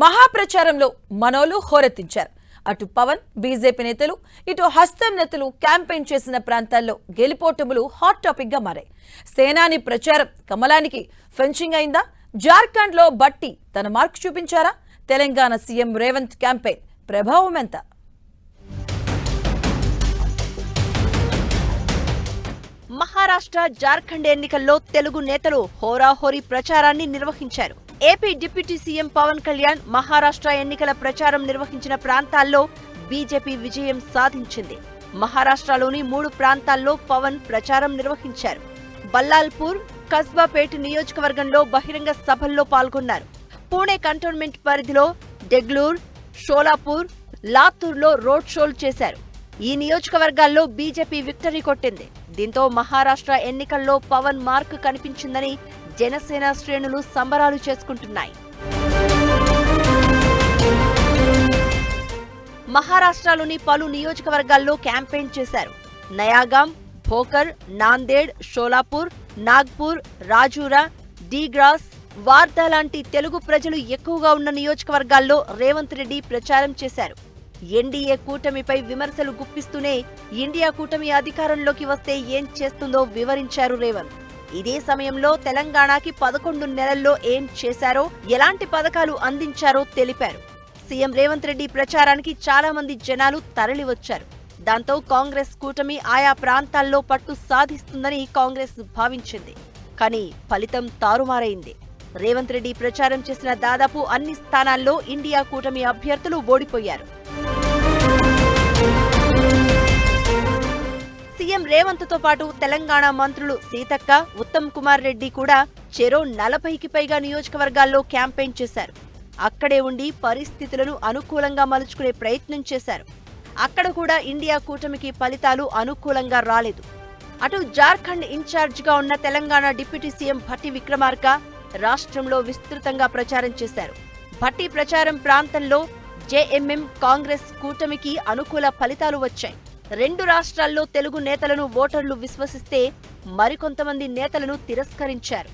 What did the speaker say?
మహాప్రచారంలో మనోలు హోరెత్తించారు. అటు పవన్ బీజేపీ నేతలు, ఇటు హస్తం నేతలు క్యాంపెయిన్ చేసిన ప్రాంతాల్లో గెలిపోటములు హాట్ టాపిక్ గా మారాయి. సేనాని ప్రచారం కమలానికి ఫెన్సింగ్ అయిందా? జార్ఖండ్ లో బట్టి తన మార్క్ చూపించారా? తెలంగాణ సీఎం రేవంత్ క్యాంపెయిన్ ప్రభావం ఎంత? మహారాష్ట్ర, జార్ఖండ్ ఎన్నికల్లో తెలుగు నేతలు హోరాహోరీ ప్రచారాన్ని నిర్వహించారు. AP deputy CM Pawan Kalyan Maharashtra ఎన్నికల ప్రచారం నిర్వహించిన ప్రాంతాల్లో బీజేపీ విజయం సాధించింది. మహారాష్ట్రలోని 3 ప్రాంతాల్లో పవన్ ప్రచారం నిర్వహించారు. బల్లాల్పూర్, కస్బాపేట్ నియోజకవర్గంలో బహిరంగ సభల్లో పాల్గొన్నారు. పూణే కంటోన్మెంట్ పరిధిలో డెగ్లూర్, షోలాపూర్, లాతూర్లో రోడ్ షోలు చేశారు. ఈ నియోజకవర్గాల్లో బీజేపీ విక్టరీ కొట్టింది. దీంతో మహారాష్ట్ర ఎన్నికల్లో పవన్ మార్క్ కనిపించిందని జనసేన శ్రేణులు సంబరాలు చేసుకుంటున్నాయి. మహారాష్ట్రలోని పలు నియోజకవర్గాల్లో క్యాంపెయిన్ చేశారు. నయాగాం, భోకర్, నాందేడ్, షోలాపూర్, నాగ్పూర్, రాజూరా, డీగ్రాస్, వార్దా లాంటి తెలుగు ప్రజలు ఎక్కువగా ఉన్న నియోజకవర్గాల్లో రేవంత్ రెడ్డి ప్రచారం చేశారు. ఎన్డీఏ కూటమిపై విమర్శలు గుప్పిస్తూనే ఇండియా కూటమి అధికారంలోకి వస్తే ఏం చేస్తుందో వివరించారు రేవంత్. ఇదే సమయంలో తెలంగాణకి 11 నెలల్లో ఏం చేశారో, ఎలాంటి పథకాలు అందించారో తెలిపారు. సీఎం రేవంత్ రెడ్డి ప్రచారానికి చాలా మంది జనాలు తరలివచ్చారు. దాంతో కాంగ్రెస్ కూటమి ఆయా ప్రాంతాల్లో పట్టు సాధిస్తుందని కాంగ్రెస్ భావించింది. కానీ ఫలితం తారుమారైంది. రేవంత్ రెడ్డి ప్రచారం చేసిన దాదాపు అన్ని స్థానాల్లో ఇండియా కూటమి అభ్యర్థులు ఓడిపోయారు. సీఎం రేవంత్ తో పాటు తెలంగాణ మంత్రులు సీతక్క, ఉత్తమ్ కుమార్ రెడ్డి కూడా చెరో 40కి పైగా నియోజకవర్గాల్లో క్యాంపెయిన్ చేశారు. అక్కడే ఉండి పరిస్థితులను అనుకూలంగా మలుచుకునే ప్రయత్నం చేశారు. అక్కడ కూడా ఇండియా కూటమికి ఫలితాలు అనుకూలంగా రాలేదు. అటు జార్ఖండ్ ఇన్ఛార్జిగా ఉన్న తెలంగాణ డిప్యూటీ సీఎం భట్టి విక్రమార్క రాష్ట్రంలో విస్తృతంగా ప్రచారం చేశారు. భట్టి ప్రచారం ప్రాంతంలో జేఎంఎం కాంగ్రెస్ కూటమికి అనుకూల ఫలితాలు వచ్చాయి. 2 రాష్ట్రాల్లో తెలుగు నేతలను ఓటర్లు విశ్వసిస్తే మరికొంతమంది నేతలను తిరస్కరించారు.